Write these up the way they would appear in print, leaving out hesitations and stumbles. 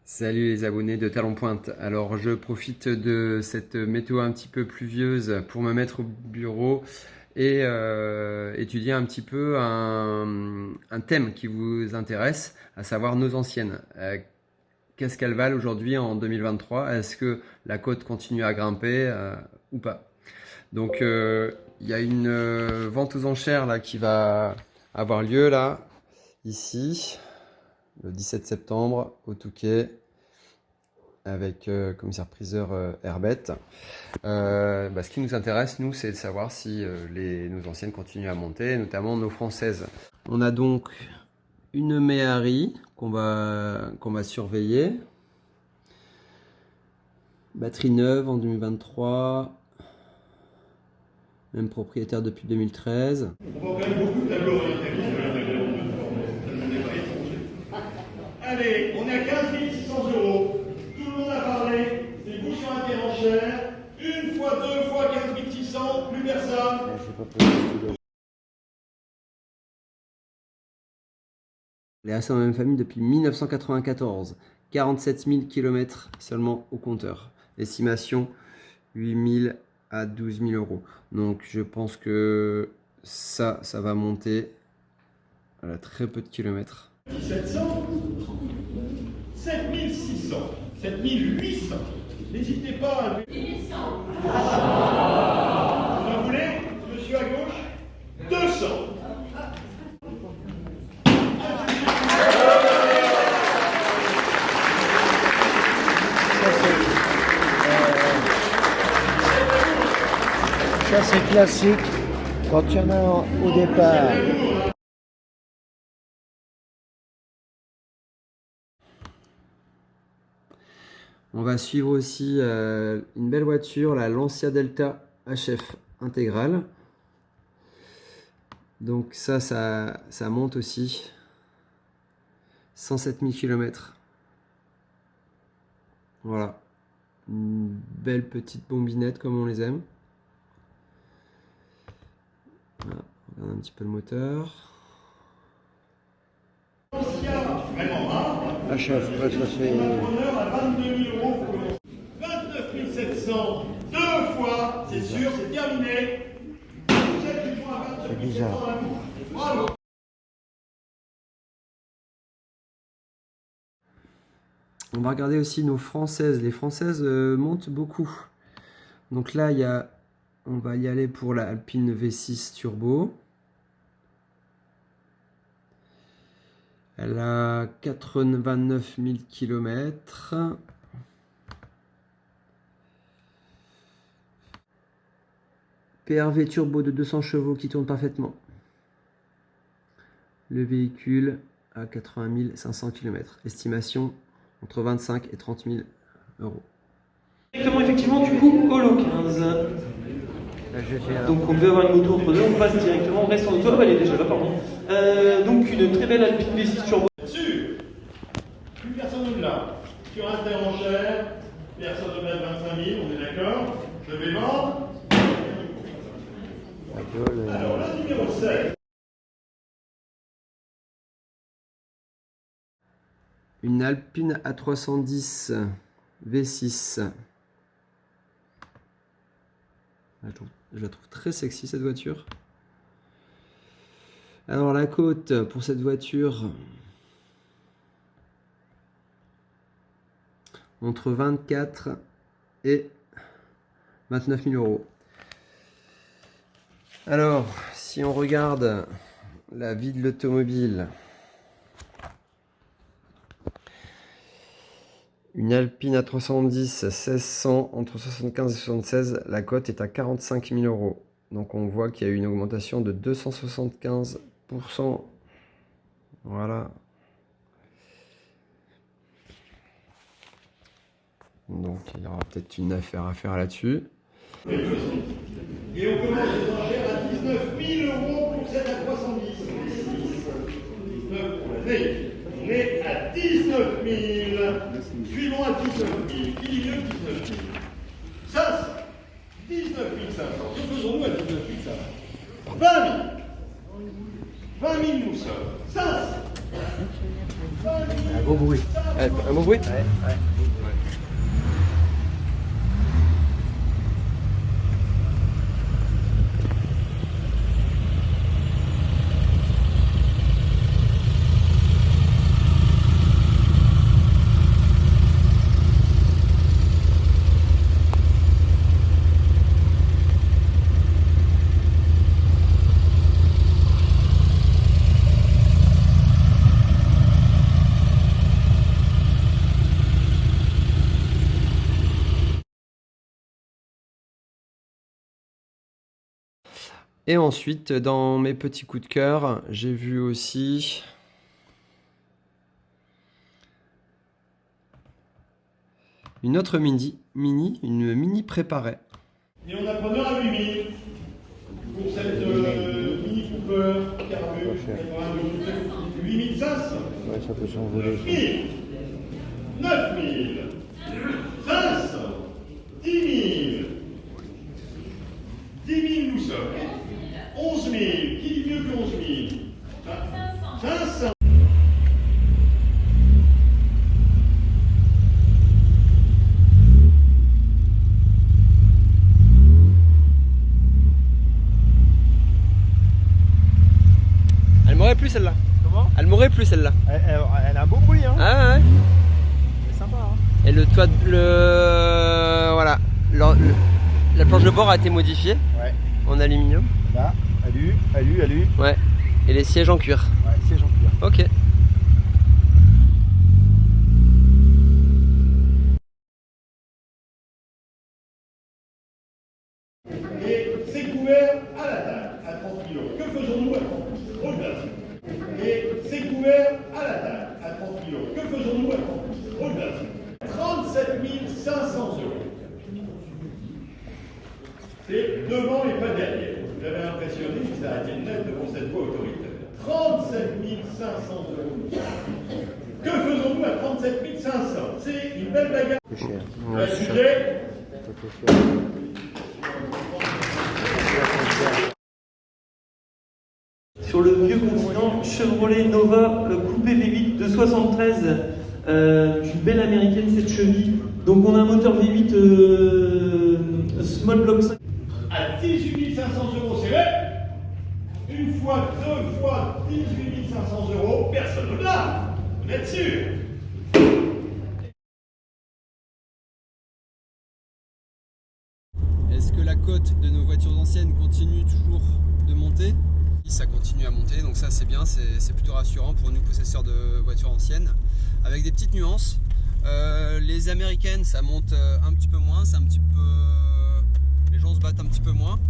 Salut les abonnés de Talon Pointe. Alors je profite de cette météo un petit peu pluvieuse pour me mettre au bureau et étudier un petit peu un thème qui vous intéresse, à savoir nos anciennes. Qu'est-ce qu'elles valent aujourd'hui en 2023? Est-ce que la côte continue à grimper ou pas? Donc il y a une vente aux enchères là, qui va avoir lieu là, ici, le 17 septembre au Touquet, avec commissaire-priseur Herbet. Ce qui nous intéresse, nous, c'est de savoir si nos anciennes continuent à monter, notamment nos françaises. On a donc une Méhari qu'on va surveiller. Batterie neuve en 2023. Même propriétaire depuis 2013. On voit quand même beaucoup de tableaux orientalistes de la région. Allez, on est à 15 600 €. Tout le monde a parlé. C'est vous sur un terrain cher. Une fois, deux fois 15 600, plus personne. Elle est assez dans la même famille depuis 1994. 47 000 km seulement au compteur. Estimation 8 000 à 12 000 €. Donc je pense que ça va monter. Elle a très peu de kilomètres. 700, 7600, 7800. N'hésitez pas à... 1800. Vous en voulez, monsieur à gauche? 200. Ça c'est classique, quand il y en a au départ. On va suivre aussi une belle voiture, la Lancia Delta HF intégrale. Donc ça monte aussi. 107 000 km. Voilà. Une belle petite bombinette comme on les aime. Voilà. On regarde un petit peu le moteur. HF, ça c'est... Honneur à 22 000 € pour commencer. 29 700, deux fois, c'est sûr, c'est terminé. Vous êtes du point à 29 700 à la bourre. Bravo. On va regarder aussi nos françaises. Les françaises montent beaucoup. Donc là, on va y aller pour la Alpine V6 Turbo. Elle a 89 000 km. PRV turbo de 200 chevaux qui tourne parfaitement. Le véhicule à 80 500 km. Estimation entre 25 et 30 000 €. Directement effectivement du coup Holo 15. Donc on devait avoir une moto entre deux, on passe directement, on reste en auto, elle est déjà là pardon. Donc une très belle Alpine V6 Turbo. Sûr. Plus personne ne l'a. Sur un terrain en chair, personne ne met 25 000, on est d'accord. Je vais vendre. Alors la numéro 7. Une Alpine A310 V6. Je la trouve très sexy cette voiture. Alors la cote pour cette voiture, entre 24 et 29 000 €. Alors, si on regarde la vie de l'automobile, une Alpine A310 1600 entre 75 et 76, la cote est à 45 000 €. Donc on voit qu'il y a eu une augmentation de 275%. Voilà. Donc il y aura peut-être une affaire à faire là-dessus. Et on commence les enchères à 19 000 € pour cette A310. 19 pour la veille. On est à 19 000. Suivons à 19 000. Qui dit mieux 19 000? Ça, 19 500. Que faisons-nous à 19 500? 20 000. 20 000 nous sommes. 500. Un gros bruit. Un bon bruit? Ouais. Et ensuite, dans mes petits coups de cœur, j'ai vu aussi une autre une mini préparée. Et on a preneur à 8000 pour cette Mini Cooper Carbus 8500. Ouais, ça peut s'envoler. 9000, 9000, 500, 10 000, 10 000 nous sommes, 11 000, qui dit mieux que 11 000 500. Elle m'aurait plu celle-là. Comment? Elle m'aurait plu celle-là. Elle a un beau bruit, hein. Ah ouais. C'est sympa, hein. Et le toit, voilà, la planche de bord a été modifiée Ouais. en aluminium. Là, alu. Ouais. Et les sièges en cuir. Ouais, siège en cuir. Ok. Et c'est couvert à la taille, à 30 kg. Que faisons-nous à 30 kg? Au-delà. Et c'est couvert à la taille, à 30 kg. Que faisons-nous à 30 kg? Au-delà. 37 500 €. C'est devant et pas derrière. Vous avez impressionné, je suis arrêté net devant cette voie autoritaire. 37 500 €. Que faisons-nous à 37 500? C'est une belle bagarre. C'est cher. Un sujet. Ça peut faire. Sur le vieux continent, Chevrolet Nova coupé V8 de 73, une belle américaine cette cheville. Donc on a un moteur V8 Small Block 5. À 18 500 €, c'est vrai. Une fois, deux fois, 18 500 €, personne au-delà. Vous êtes sûr? Est-ce que la cote de nos voitures anciennes continue toujours de monter? Ça continue à monter, donc ça c'est bien, c'est plutôt rassurant pour nous possesseurs de voitures anciennes, avec des petites nuances. Les américaines, ça monte un petit peu moins, c'est un petit peu, les gens se battent un petit peu moins.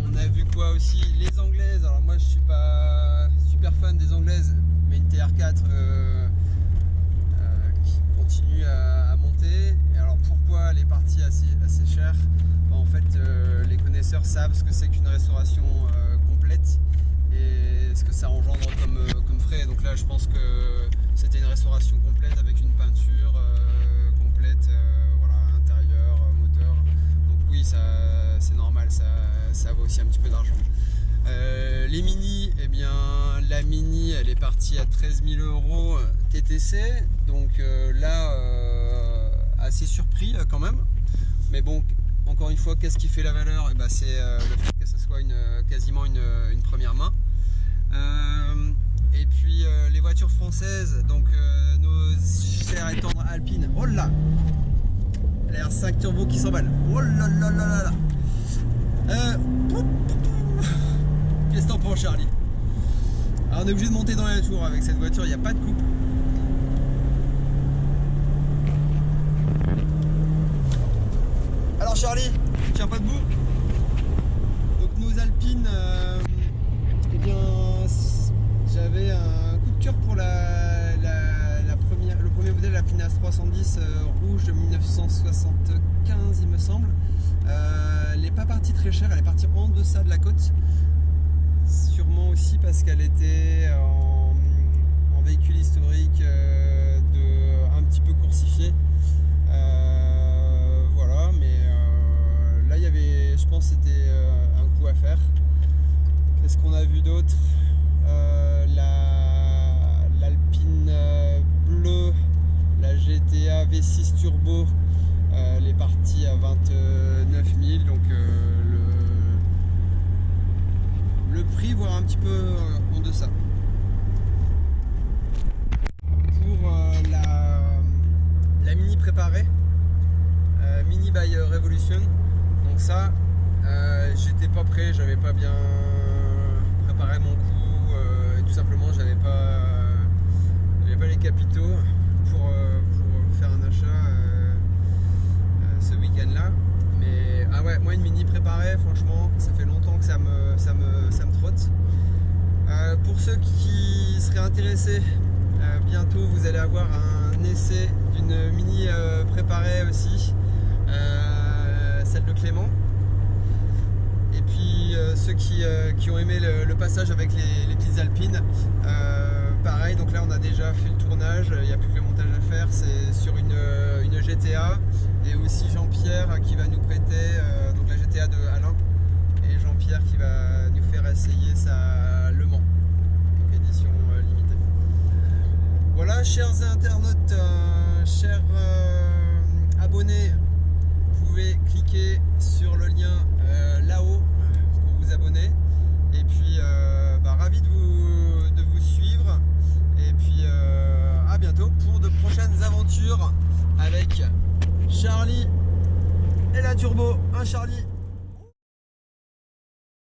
On a vu quoi aussi? Les anglaises. Alors moi je suis pas super fan des anglaises, mais une TR4 qui continue à monter. Et alors pourquoi elle est partie assez chère? En fait, les connaisseurs savent ce que c'est qu'une restauration complète et ce que ça engendre comme frais. Donc là, je pense que c'était une restauration complète avec une peinture complète, voilà, intérieur, moteur. Donc oui, c'est normal, ça vaut aussi un petit peu d'argent. Les Mini, eh bien, la Mini, elle est partie à 13 000 € TTC. Donc là, assez surpris quand même. Mais bon, encore une fois, qu'est-ce qui fait la valeur? Eh ben, c'est le fait que ce soit quasiment une première main. Et puis les voitures françaises, donc nos chères et tendres Alpine. Oh là, l'air 5 turbo qui s'emballe. Oh là là là là là. Qu'est-ce que t'en penses, Charlie? Alors on est obligé de monter dans la tour avec cette voiture, il n'y a pas de coupe. Alors Charlie, tu tiens pas debout? Donc nos Alpines, eh bien j'avais un coup de cœur pour le premier modèle Alpine A310 rouge de 1975 il me semble. Elle n'est pas partie très chère, elle est partie en deçà de la cote. Sûrement aussi parce qu'elle était en véhicule historique un petit peu coursifié. Voilà, mais là il y avait, je pense, c'était un coup à faire. Qu'est-ce qu'on a vu d'autre? La V6 turbo, elle est partie à 29 000, donc le prix voire un petit peu en deçà. Pour la Mini préparée, Mini by Revolution, donc ça j'étais pas prêt, j'avais pas bien préparé mon coup, et tout simplement j'avais pas les capitaux pour faire un achat ce week-end là. Mais ah ouais, moi une Mini préparée, franchement ça fait longtemps que ça me trotte. Pour ceux qui seraient intéressés, bientôt vous allez avoir un essai d'une Mini préparée aussi, celle de Clément. Et puis ceux qui ont aimé le passage avec les petites Alpines, pareil, donc là on a déjà fait le tournage, il n'y a plus que le montage à faire, c'est sur une GTA, et aussi Jean-Pierre qui va nous prêter donc la GTA de Alain, et Jean-Pierre qui va nous faire essayer sa Le Mans, donc édition limitée. Voilà, chers internautes, chers abonnés, vous pouvez cliquer sur le lien là-haut pour vous abonner, et puis ravi de vous suivre, et puis à bientôt pour de prochaines aventures avec Charlie et la turbo. Charlie.